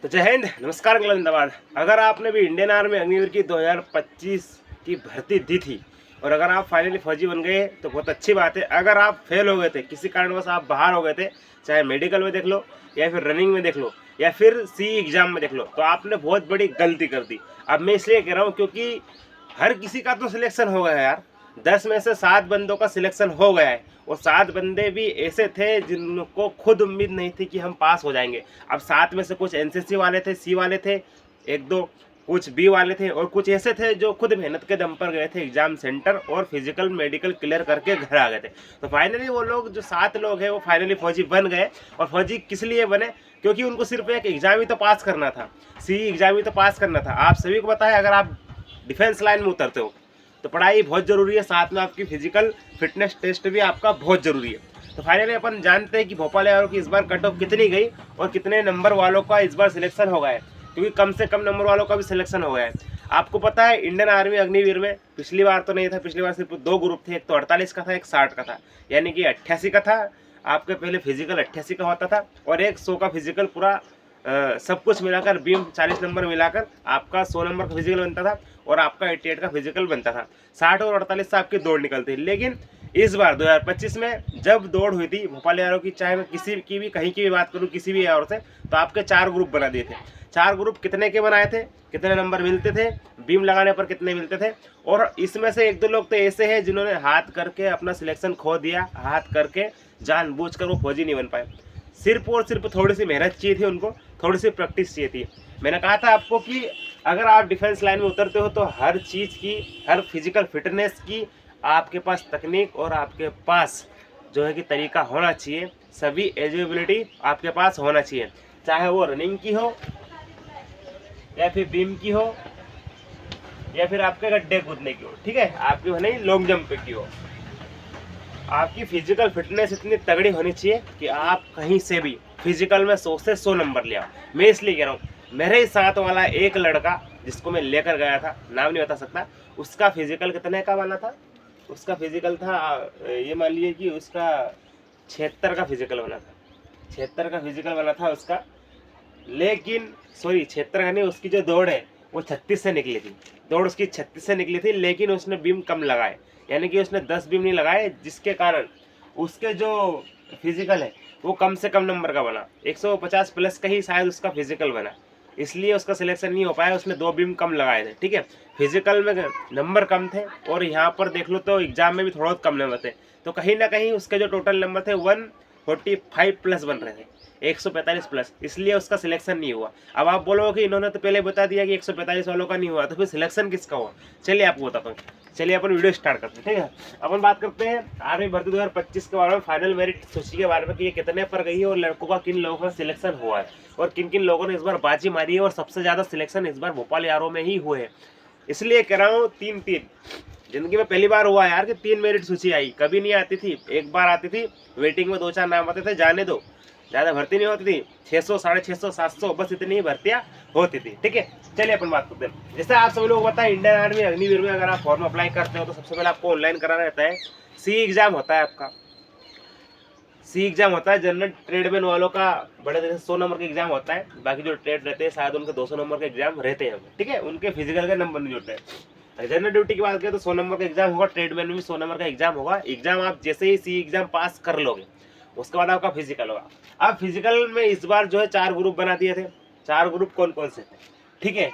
तो जय हिंद, नमस्कार, जिंदाबाद। अगर आपने भी इंडियन आर्मी अग्निवीर की 2025 की भर्ती दी थी और अगर आप फाइनली फौजी बन गए तो बहुत अच्छी बात है। अगर आप फेल हो गए थे, किसी कारणवश आप बाहर हो गए थे, चाहे मेडिकल में देख लो या फिर रनिंग में देख लो या फिर सी एग्जाम में देख लो, तो आपने बहुत बड़ी गलती कर दी। अब मैं इसलिए कह रहा हूँ क्योंकि हर किसी का तो सिलेक्शन हो गया है यार। 10 में से 7 बंदों का सिलेक्शन हो गया है और 7 बंदे भी ऐसे थे जिनको खुद उम्मीद नहीं थी कि हम पास हो जाएंगे। अब 7 में से कुछ एनसीसी वाले थे, सी वाले थे, एक दो कुछ बी वाले थे और कुछ ऐसे थे जो खुद मेहनत के दम पर गए थे एग्जाम सेंटर और फिजिकल मेडिकल क्लियर करके घर आ गए थे। तो फाइनली वो लोग जो 7 लोग हैं वो फाइनली फौजी बन गए। और फौजी किस लिए बने? क्योंकि उनको सिर्फ एक एग्जाम ही तो पास करना था, सी एग्जाम ही तो पास करना था। आप सभी को पता है, अगर आप डिफेंस लाइन में उतरते हो तो पढ़ाई बहुत ज़रूरी है, साथ में आपकी फिजिकल फिटनेस टेस्ट भी आपका बहुत ज़रूरी है। तो फाइनली अपन जानते हैं कि भोपाल वालों की इस बार कट ऑफ कितनी गई और कितने नंबर वालों का इस बार सिलेक्शन हो गया है, क्योंकि कम से कम नंबर वालों का भी सिलेक्शन हो गया है। आपको पता है इंडियन आर्मी अग्निवीर में पिछली बार तो नहीं था, पिछली बार सिर्फ 2 ग्रुप थे, एक तो 48 का था, एक 60 का था, यानी कि 88 का था। आपके पहले फिजिकल 88 का होता था और एक 100 का फिजिकल पूरा सब कुछ मिलाकर बीम 40 नंबर मिलाकर आपका 100 नंबर का फिजिकल बनता था और आपका 88 का फिजिकल बनता था। 60 और 48 से आपकी दौड़ निकलती। लेकिन इस बार 2025 में जब दौड़ हुई थी भोपाल यारों की, चाहे मैं किसी की भी कहीं की भी बात करूं, किसी भी यार से, तो आपके 4 ग्रुप बना दिए थे। 4 ग्रुप कितने के बनाए थे, कितने नंबर मिलते थे, बीम लगाने पर कितने मिलते थे। और इसमें से 1-2 लोग तो ऐसे हैं जिन्होंने हाथ करके अपना सिलेक्शन खो दिया, हाथ करके जानबूझकर वो फौजी नहीं बन पाए। सिर्फ और सिर्फ थोड़ी सी मेहनत चाहिए थी उनको, थोड़ी सी प्रैक्टिस चाहिए थी। मैंने कहा था आपको कि अगर आप डिफेंस लाइन में उतरते हो तो हर चीज़ की, हर फिजिकल फिटनेस की आपके पास तकनीक और आपके पास जो है कि तरीका होना चाहिए। सभी एलिजिबिलिटी आपके पास होना चाहिए, चाहे वो रनिंग की हो या फिर बीम की हो या फिर आपके गड्ढे कूदने की हो, ठीक है, आपकी हो नहीं लॉन्ग जंप की हो। आपकी फिजिकल फिटनेस इतनी तगड़ी होनी चाहिए कि आप कहीं से भी फिजिकल में 100 से 100 नंबर ले आओ। मैं इसलिए कह रहा हूँ, मेरे ही साथ वाला एक लड़का जिसको मैं लेकर गया था, नाम नहीं बता सकता, उसका फिजिकल कितने का बना था? उसका फिजिकल था, ये मान लीजिए कि उसका 76 का फिजिकल बना था। 76 का फिजिकल बना था उसका, लेकिन सॉरी 76 का नहीं, उसकी जो दौड़ है वो 36 से निकली थी। दौड़ उसकी 36 से निकली थी, लेकिन उसने बीम कम लगाए, यानी कि उसने 10 बीम नहीं लगाए, जिसके कारण उसके जो फिजिकल है वो कम से कम नंबर का बना। 150 प्लस का ही शायद उसका फिजिकल बना, इसलिए उसका सिलेक्शन नहीं हो पाया। उसने 2 बीम कम लगाए थे, ठीक है। फिजिकल में नंबर कम थे और यहाँ पर देख लो तो एग्जाम में भी थोड़ा कम नंबर थे, तो कहीं ना कहीं उसके जो टोटल नंबर थे 145 प्लस बन रहे थे, 145 प्लस, इसलिए उसका सिलेक्शन नहीं हुआ। अब आप बोलोगे कि इन्होंने तो पहले बता दिया कि 145 वालों का नहीं हुआ, तो फिर सिलेक्शन किसका हुआ? चलिए आपको बताता हूँ। चलिए अपन वीडियो स्टार्ट करते हैं, ठीक है। अपन बात करते हैं आर्मी भर्ती 2025 के बारे में, फाइनल मेरिट सूची के बारे में कि ये कितने पर गई है और लड़कों का किन लोगों का सिलेक्शन हुआ है और किन किन लोगों ने इस बार बाजी मारी है। और सबसे ज़्यादा सिलेक्शन इस बार भोपाल यारों में ही हुए हैं, इसलिए कह रहा हूँ 3-3। जिंदगी में पहली बार हुआ यार कि 3 मेरिट सूची आई, कभी नहीं आती थी। एक बार आती थी, वेटिंग में 2-4 नाम आते थे, जाने दो, ज़्यादा भर्ती नहीं होती थी, 600, 650, 700 बस इतनी ही भर्तियाँ होती थी, ठीक है। चलिए अपन बात करते हैं। जैसे आप सभी लोग बताएं, इंडियन आर्मी अग्निवीर में अगर आप फॉर्म अप्लाई करते हो तो सबसे पहले आपको ऑनलाइन कराना रहता है। सी एग्जाम होता है आपका, सी एग्जाम होता है। जनरल ट्रेडमैन वालों का बड़े तरह से 100 नंबर का एग्जाम होता है, बाकी जो ट्रेड रहते हैं शायद उनके 200 नंबर के एग्जाम रहते हैं, ठीक है, उनके फिजिकल के नंबर नहीं जुड़ते हैं। जनरल ड्यूटी की बात करें तो 100 नंबर का एग्जाम होगा, ट्रेडमैन में भी 100 नंबर का एग्जाम होगा। एग्जाम आप जैसे ही सी एग्जाम पास कर लोगे उसके बाद आपका फिजिकल होगा। अब फिजिकल में इस बार जो है 4 ग्रुप बना दिए थे। 4 ग्रुप कौन कौन से थे, ठीक है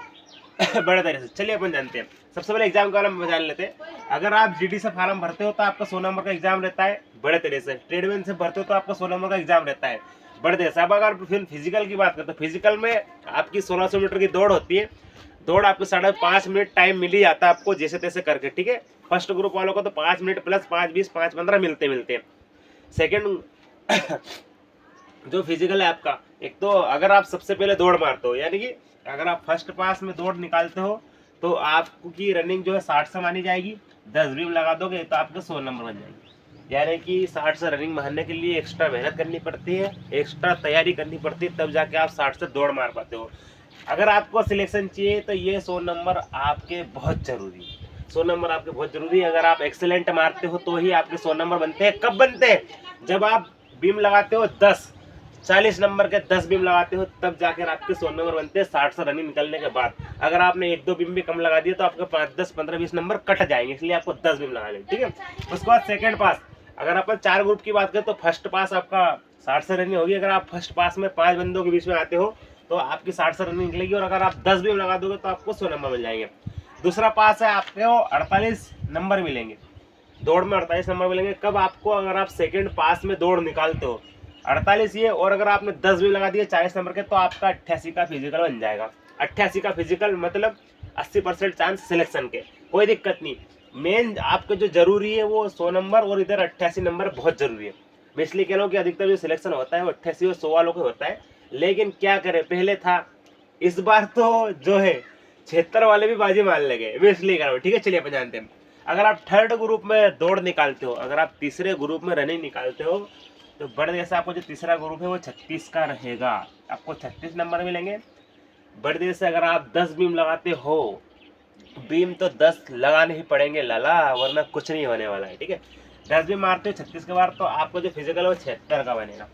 बड़े तरह से चलिए अपन जानते हैं। सबसे पहले एग्जाम के बारे में जान लेते हैं। अगर आप जीडी से फॉर्म भरते हो तो आपका 100 नंबर का एग्जाम रहता है, बड़े तरह से। ट्रेडमैन से भरते हो तो आपका 100 नंबर का एग्जाम रहता है, बड़े तरह से। अब अगर फिर फिजिकल की बात करते हैं, फिजिकल में आपकी 1600 मीटर की दौड़ होती है। दौड़ आपको 5.5 मिनट टाइम मिल ही जाता है आपको जैसे तैसे करके, ठीक है। फर्स्ट ग्रुप वालों को तो 5 मिनट प्लस 5-20, 5-15 मिलते हैं। सेकेंड जो फिजिकल है आपका, एक तो अगर आप सबसे पहले दौड़ मारते हो, यानी कि अगर आप फर्स्ट पास में दौड़ निकालते हो तो आपकी रनिंग जो है 60 से मानी जाएगी। 10 बीम लगा दोगे तो आपके 100 नंबर बन जाएगी, यानी कि 60 से रनिंग मारने के लिए एक्स्ट्रा मेहनत करनी पड़ती है, एक्स्ट्रा तैयारी करनी पड़ती है, तब जाके आप 60 से दौड़ मार पाते हो। अगर आपको सिलेक्शन चाहिए तो ये 100 नंबर आपके बहुत जरूरी है। 100 नंबर आपके बहुत जरूरी है। अगर आप एक्सेलेंट मारते हो तो ही आपके 100 नंबर बनते हैं। कब बनते हैं? जब आप बीम लगाते हो 10, 40 नंबर के 10 बीम लगाते हो तब जाकर आपके 100 नंबर बनते हैं 60 से रनिंग निकलने के बाद। अगर आपने 1-2 बीम भी कम लगा दिए तो आपके 5, 10, 15, 20 नंबर कट जाएंगे, इसलिए आपको 10 बीम लगाने, ठीक है। उसके बाद सेकंड पास, अगर अपन 4 ग्रुप की बात करें तो फर्स्ट पास आपका 60 से रनिंग होगी। अगर आप फर्स्ट पास में 5 बंदों के बीच में आते हो तो आपकी 60 से रनिंग निकलेगी, और अगर आप 10 बीम लगा दोगे तो आपको 100 नंबर मिल जाएंगे। दूसरा पास है, आपको 48 नंबर मिलेंगे, दौड़ में 48 नंबर मिलेंगे। कब आपको, अगर आप सेकंड पास में दौड़ निकालते हो 48 ये, और अगर आपने 10 भी लगा दिए 40 नंबर के तो आपका 88 का फिजिकल बन जाएगा। 88 का फिजिकल मतलब 80% चांस सिलेक्शन के, कोई दिक्कत नहीं। मेन आपको जो जरूरी है वो 100 नंबर और इधर 88 नंबर बहुत जरूरी है। मैं इसलिए कह रहा हूँ कि अधिकतर जो सिलेक्शन होता है वो 88 और 100 वालों को होता है, लेकिन क्या करें, पहले था, इस बार तो जो है 76 वाले भी बाजी मारने लगे, मैं इसलिए कह रहा हूँ, ठीक है। चलिए अपन जानते हैं, अगर आप थर्ड ग्रुप में दौड़ निकालते हो, अगर आप तीसरे ग्रुप में रनिंग निकालते हो तो बड़े जैसे आपको जो तीसरा ग्रुप है वो 36 का रहेगा, आपको 36 नंबर मिलेंगे। बड़े जैसे अगर आप 10 बीम लगाते हो, बीम तो 10 लगाने ही पड़ेंगे लाला, वरना कुछ नहीं होने वाला है, ठीक है। 10 बीम मारते हो 36 के बाद तो आपको जो फिजिकल है वो 76 का बनेगा,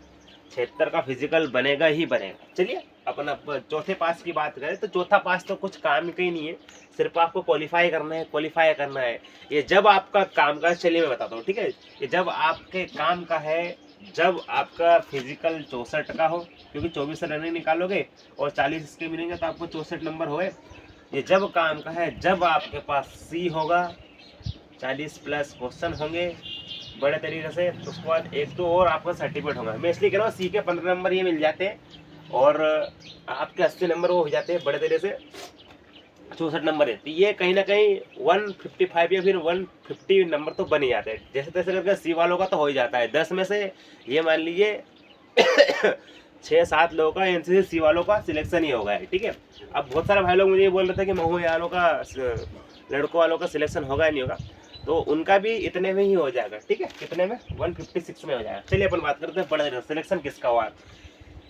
76 का फिजिकल बनेगा ही बनेगा। चलिए अपन अब चौथे पास की बात करें तो चौथा पास तो कुछ काम का ही नहीं है, सिर्फ आपको क्वालिफाई करना है, क्वालिफाई करना है। ये जब आपका काम का, चलिए मैं बताता हूँ, ठीक है। ये जब आपके काम का है, जब आपका फिजिकल 64 का हो, क्योंकि 24 से रनिंग निकालोगे और 40 इसके मिलेंगे तो आपको 64 नंबर होए। ये जब काम का है, जब आपके पास सी होगा, 40 प्लस क्वेश्चन होंगे बड़े तरीके से, उसके बाद 1-2 और आपका सर्टिफिकेट होगा। मैं इसलिए कह रहा हूँ सी के 15 नंबर ये मिल जाते हैं और आपके 80 नंबर वो हो जाते हैं बड़े तरीके से 64 नंबर है, तो ये कहीं ना कहीं 155 या फिर 150 नंबर तो बन ही जाते हैं। जैसे तैसे करके सी वालों का तो हो ही जाता है। 10 में से ये मान लीजिए 6-7 लोगों का एनसीसी सी वालों का सिलेक्शन ही होगा, ठीक है। अब बहुत सारे भाई लोग मुझे ये बोल रहे थे कि महू यारों का, लड़कों वालों का सिलेक्शन होगा या नहीं होगा, तो उनका भी इतने में ही हो जाएगा, ठीक है। कितने में? 156 में हो जाएगा। चलिए अपन बात करते हैं बड़े सिलेक्शन किसका हुआ,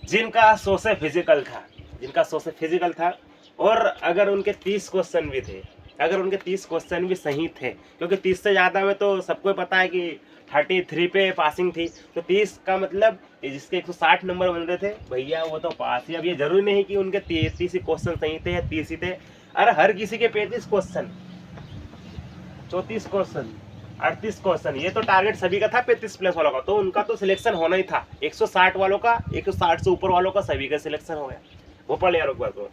जिनका 100 से फिजिकल था, जिनका 100 से फिजिकल था, और अगर उनके 30 क्वेश्चन भी थे, अगर उनके 30 क्वेश्चन भी सही थे, क्योंकि 30 से ज़्यादा में तो सबको पता है कि 33 पे पासिंग थी, तो 30 का मतलब जिसके 160 नंबर बन रहे थे भैया वो तो पास ही। अब ये जरूरी नहीं कि उनके 33 ही क्वेश्चन सही थे या 30 ही थे, अरे हर किसी के 35 क्वेश्चन, 34 क्वेश्चन, 38 क्वेश्चन, ये तो टारगेट सभी का था 35 प्लस वालों का, तो उनका तो सिलेक्शन होना ही था। 160 वालों का, 160 से ऊपर वालों का सभी का सिलेक्शन हो गया, भोपाल यारों की बात करो,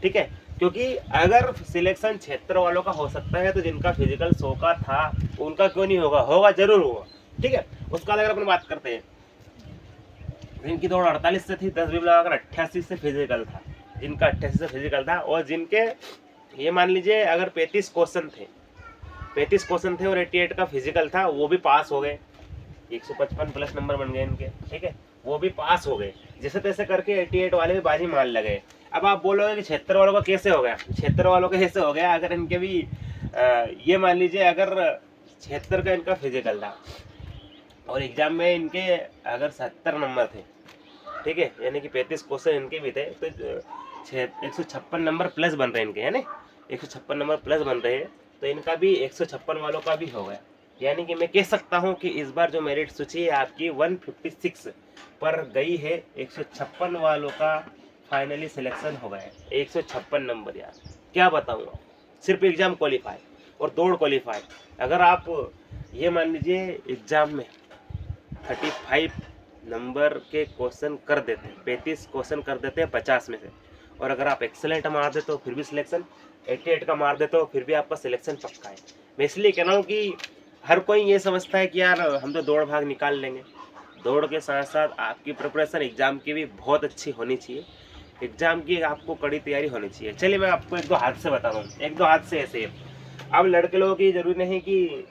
ठीक है। क्योंकि अगर सिलेक्शन 76 वालों का हो सकता है तो जिनका फिजिकल 100 का था उनका क्यों नहीं होगा, होगा जरूर होगा, ठीक है। उसके बाद अगर अपन बात करते हैं, जिनकी दौड़ 48 से थी, 10 भी लगाकर 88 से फिजिकल था, जिनका 88 से फिजिकल था, और जिनके ये मान लीजिए अगर 35 क्वेश्चन थे, 35 क्वेश्चन थे और 88 का फिजिकल था, वो भी पास हो गए, 155 प्लस नंबर बन गए इनके, ठीक है, वो भी पास हो गए। जैसे तैसे करके 88 वाले भी बाजी मान लगे। अब आप बोलोगे कि 76 वालों का कैसे हो गया, 76 वालों का कैसे हो गया, अगर इनके भी ये मान लीजिए अगर 76 का इनका फिजिकल था और एग्जाम में इनके अगर 70 नंबर थे, ठीक है, यानी कि 35 क्वेश्चन इनके भी थे, तो 156 नंबर प्लस बन रहे हैं इनके, है ना, 156 नंबर प्लस बन रहे हैं, तो इनका भी 156 वालों का भी हो गया। यानी कि मैं कह सकता हूं कि इस बार जो मेरिट सूची है आपकी 156 पर गई है, 156 वालों का फाइनली सिलेक्शन हो गया है। 156 नंबर, यार क्या बताऊँ, सिर्फ एग्जाम क्वालिफाई और दौड़ क्वालिफाई। अगर आप ये मान लीजिए एग्जाम में 35 नंबर के क्वेश्चन कर देते हैं, 35 क्वेश्चन कर देते हैं 50 में से, और अगर आप एक्सेलेंट मार देते हो फिर भी सिलेक्शन, 88 का मार देते हो फिर भी आपका सिलेक्शन पक्का है। मैं इसलिए कह रहा हूँ कि हर कोई ये समझता है कि यार हम तो दौड़ भाग निकाल लेंगे, दौड़ के साथ साथ आपकी प्रिपरेशन एग्जाम की भी बहुत अच्छी होनी चाहिए, एग्जाम की आपको कड़ी तैयारी होनी चाहिए। चलिए मैं आपको 1-2 हाथ से बता रहा हूँ, 1-2 हाथ से ऐसे। अब लड़के लोगों की जरूरी नहीं कि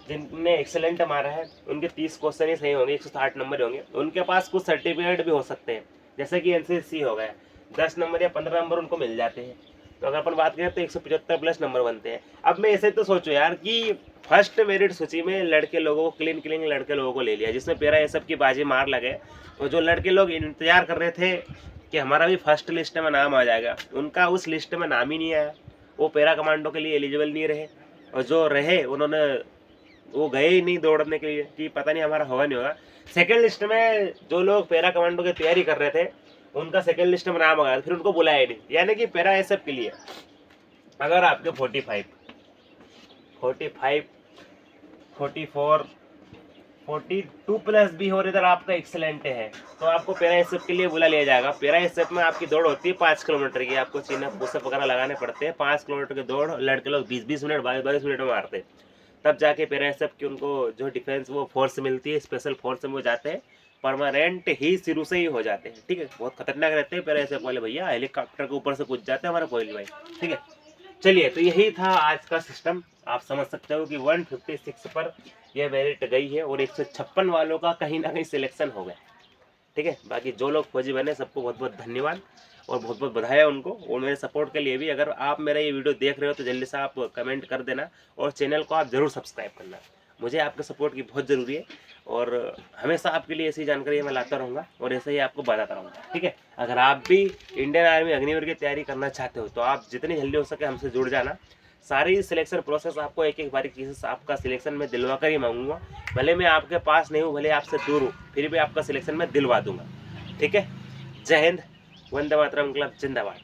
जिनने एक्सेलेंट मारा है उनके 30 क्वेश्चन ही सही होंगे, 160 नंबर होंगे, उनके पास कुछ सर्टिफिकेट भी हो सकते हैं, जैसे कि एनसीसी हो गया, 10 नंबर या 15 नंबर उनको मिल जाते हैं, तो अगर अपन बात करें तो 175 प्लस नंबर बनते हैं। अब मैं ऐसे तो सोचो यार कि फर्स्ट मेरिट सूची में लड़के लोगों को, क्लीन लड़के लोगों को ले लिया, जिसमें पेरा ये सब की बाजी मार लगे, और जो लड़के लोग इंतजार कर रहे थे कि हमारा भी फर्स्ट लिस्ट में नाम आ जाएगा, उनका उस लिस्ट में नाम ही नहीं आया, वो पैरा कमांडो के लिए एलिजिबल नहीं रहे, और जो रहे उन्होंने वो गए ही नहीं दौड़ने के लिए कि पता नहीं हमारा होगा नहीं होगा। सेकेंड लिस्ट में जो लोग पैरा कमांडो की तैयारी कर रहे थे उनका सेकेंड लिस्ट में नाम आ गया, फिर उनको बुलाया ही नहीं। यानी कि पैरा एसएफ के लिए अगर आपके 45, 44, 42 प्लस भी और इधर आपका एक्सेलेंट है तो आपको पैरा एसएफ के लिए बुला लिया जाएगा। पैरा एसएफ में आपकी दौड़ होती है 5 किलोमीटर की, आपको चीना पुशअप वगैरह लगाने पड़ते हैं। 5 किलोमीटर की दौड़ लड़के लोग 20-20 मिनट 22-22 मिनट में मारते हैं, तब जाके पैरा एसएफ की उनको जो डिफेंस वो फोर्स मिलती है, स्पेशल फोर्स में वो जाते हैं, परमानेंट ही शुरू से ही हो जाते हैं। ठीक है, बहुत खतरनाक रहते हैं पैरा एसएफ वाले भैया, हेलीकॉप्टर के ऊपर से कूद जाते हैं हमारे कोयल भाई। ठीक है, चलिए तो यही था आज का सिस्टम। आप समझ सकते हो कि 156 पर यह मेरिट गई है और 156 वालों का कहीं ना कहीं सिलेक्शन हो गया। ठीक है, बाकी जो लोग फौजी बने सबको बहुत बहुत धन्यवाद और बहुत बहुत बधाई है उनको, और मेरे सपोर्ट के लिए भी। अगर आप मेरा ये वीडियो देख रहे हो तो जल्दी से आप कमेंट कर देना और चैनल को आप ज़रूर सब्सक्राइब करना। मुझे आपके सपोर्ट की बहुत ज़रूरी है और हमेशा आपके लिए ऐसी जानकारी मैं लाता रहूँगा और ऐसे ही आपको बताता रहूँगा। ठीक है, अगर आप भी इंडियन आर्मी अग्निवीर की तैयारी करना चाहते हो तो आप जितनी जल्दी हो सके हमसे जुड़ जाना। सारी सिलेक्शन प्रोसेस आपको एक एक बारीकी से आपका सिलेक्शन में दिलवा कर ही मांगूंगा। भले मैं आपके पास नहीं हूँ, भले आपसे दूर हूँ, फिर भी आपका सिलेक्शन में दिलवा दूंगा। ठीक है, जय हिंद, वंदे मातरम क्लब जिंदाबाद।